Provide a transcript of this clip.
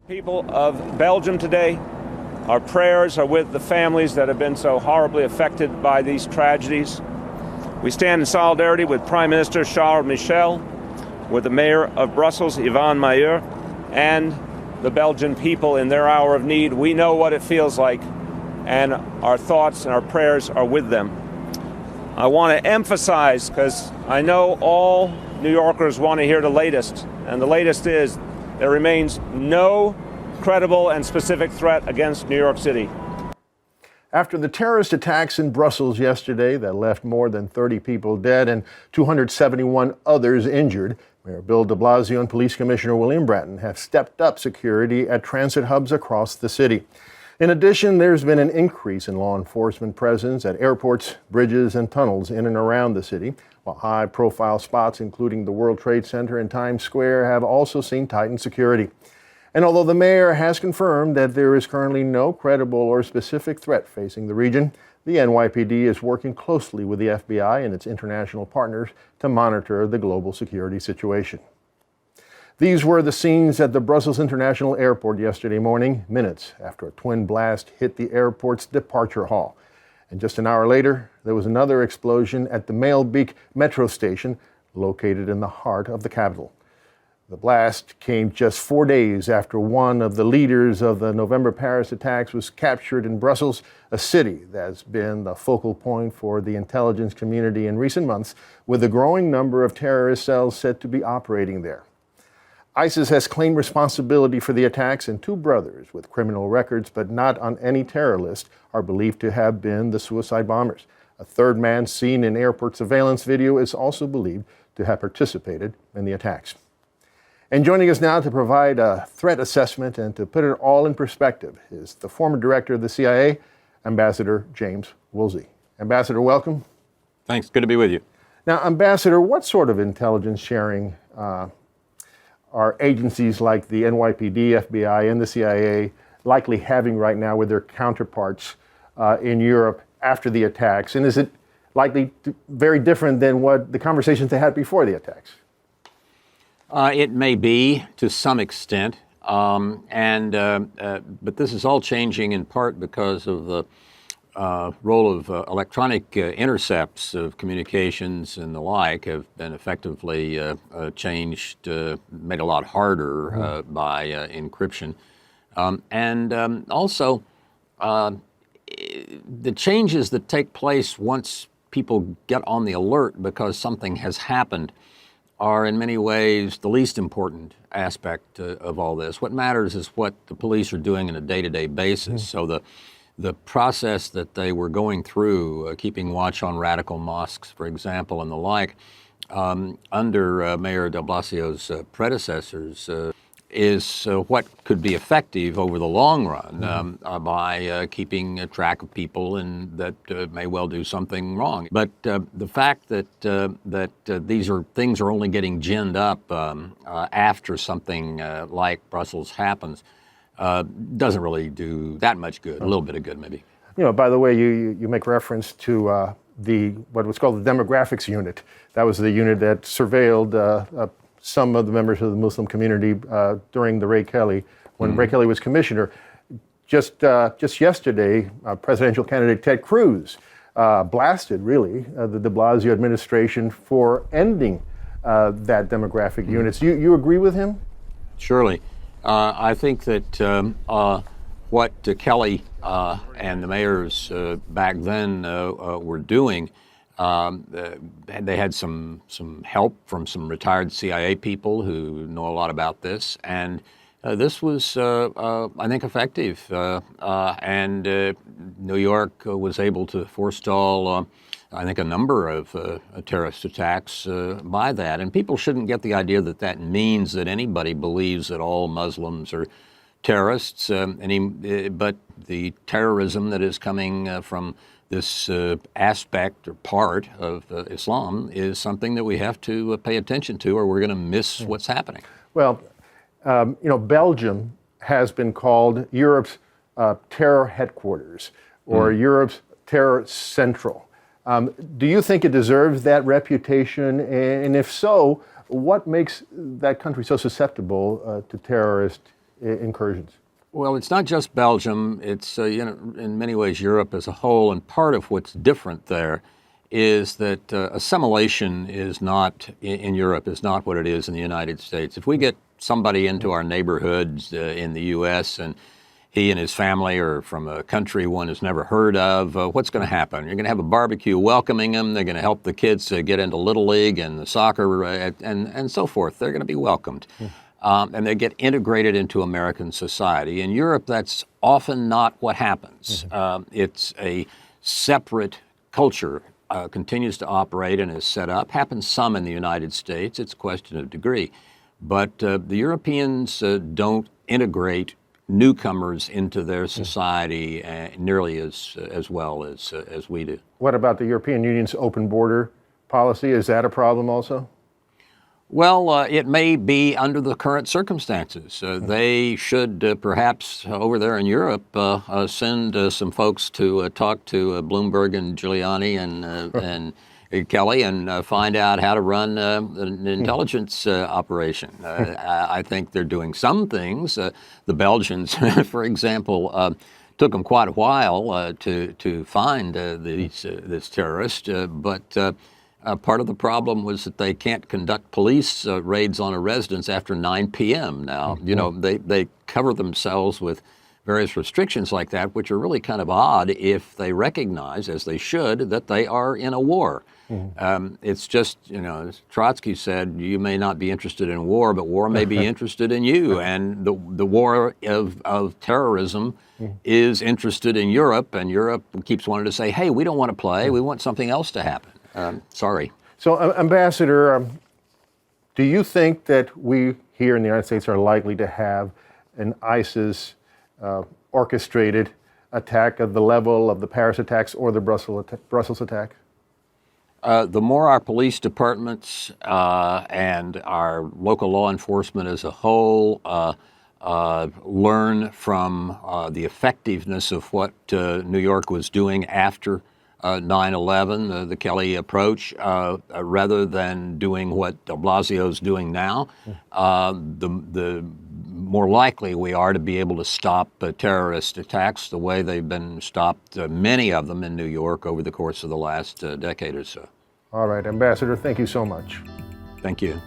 People of Belgium today, our prayers are with the families that have been so horribly affected by these tragedies. We stand in solidarity with Prime Minister Charles Michel, with the Mayor of Brussels, Yvan Mayer, and the Belgian people in their hour of need. We know what it feels like, and our thoughts and our prayers are with them. I want to emphasize, because I know all New Yorkers want to hear the latest, and the latest is there remains no credible and specific threat against New York City. After the terrorist attacks in Brussels yesterday that left more than 30 people dead and 271 others injured, Mayor Bill de Blasio and Police Commissioner William Bratton have stepped up security at transit hubs across the city. In addition, there's been an increase in law enforcement presence at airports, bridges, and tunnels in and around the city, while high-profile spots, including the World Trade Center and Times Square, have also seen tightened security. And although the mayor has confirmed that there is currently no credible or specific threat facing the region, the NYPD is working closely with the FBI and its international partners to monitor the global security situation. These were the scenes at the Brussels International Airport yesterday morning, minutes after a twin blast hit the airport's departure hall. And just an hour later, there was another explosion at the Maelbeek metro station, located in the heart of the capital. The blast came just 4 days after one of the leaders of the November Paris attacks was captured in Brussels, a city that's been the focal point for the intelligence community in recent months, with a growing number of terrorist cells said to be operating there. ISIS has claimed responsibility for the attacks, and two brothers with criminal records but not on any terror list are believed to have been the suicide bombers. A third man seen in airport surveillance video is also believed to have participated in the attacks. And joining us now to provide a threat assessment and to put it all in perspective is the former director of the CIA, Ambassador James Woolsey. Ambassador, welcome. Thanks. Good to be with you. Now, Ambassador, what sort of intelligence sharing are agencies like the NYPD, FBI, and the CIA likely having right now with their counterparts in Europe after the attacks? And is it likely very different than what the conversations they had before the attacks? It may be to some extent, but this is all changing in part because of the role of electronic intercepts of communications and the like have been effectively changed, made a lot harder by encryption. Also, the changes that take place once people get on the alert because something has happened are in many ways the least important aspect of all this. What matters is what the police are doing on a day-to-day basis. So the process that they were going through, keeping watch on radical mosques, for example, and the like, under Mayor de Blasio's predecessors, is what could be effective over the long run by keeping track of people and that may well do something wrong. But the fact that these things are only getting ginned up after something like Brussels happens doesn't really do that much good. A little bit of good, maybe. You know, by the way, you make reference to what was called the demographics unit. That was the unit that surveilled some of the members of the Muslim community during the Ray Kelly, when Ray Kelly was commissioner. Just yesterday, presidential candidate Ted Cruz blasted, really, the de Blasio administration for ending that demographic unit. So you agree with him? Surely. I think that what Kelly and the mayors back then were doing, they had some help from some retired CIA people who know a lot about this, and this was, I think, effective. And New York was able to forestall, I think, a number of terrorist attacks by that. And people shouldn't get the idea that that means that anybody believes that all Muslims are terrorists, but the terrorism that is coming from this aspect or part of Islam is something that we have to pay attention to, or we're going to miss what's happening. Well, Belgium has been called Europe's terror headquarters, or Europe's terror central. Do you think it deserves that reputation? And if so, what makes that country so susceptible to terrorist incursions? Well, it's not just Belgium. It's in many ways Europe as a whole, and part of what's different there is that assimilation is not in Europe is not what it is in the United States. If we get somebody into our neighborhoods in the U.S. and he and his family are from a country one has never heard of, what's going to happen? You're going to have a barbecue welcoming them. They're going to help the kids get into Little League and the soccer and so forth. They're going to be welcomed. And they get integrated into American society. In Europe, that's often not what happens. It's a separate culture, continues to operate and is set up. Happens some in the United States. It's a question of degree. But the Europeans don't integrate newcomers into their society nearly as well as we do. What about the European Union's open border policy? Is that a problem also? Well, it may be under the current circumstances. They should perhaps over there in Europe send some folks to talk to Bloomberg and Giuliani and Kelly and find out how to run an intelligence operation. I think they're doing some things. The Belgians, for example, took them quite a while to find this terrorist, but part of the problem was that they can't conduct police raids on a residence after 9 p.m. Now, they cover themselves with various restrictions like that, which are really kind of odd if they recognize, as they should, that they are in a war. It's just, as Trotsky said, you may not be interested in war, but war may be interested in you. And the war of terrorism is interested in Europe, and Europe keeps wanting to say, hey, we don't want to play. We want something else to happen. Sorry. So, Ambassador, do you think that we here in the United States are likely to have an ISIS orchestrated attack of the level of the Paris attacks or the Brussels attack? The more our police departments and our local law enforcement as a whole learn from the effectiveness of what New York was doing after 9/11, the Kelly approach, rather than doing what de Blasio's doing now, the more likely we are to be able to stop terrorist attacks the way they've been stopped, many of them in New York over the course of the last decade or so. All right, Ambassador, thank you so much. Thank you.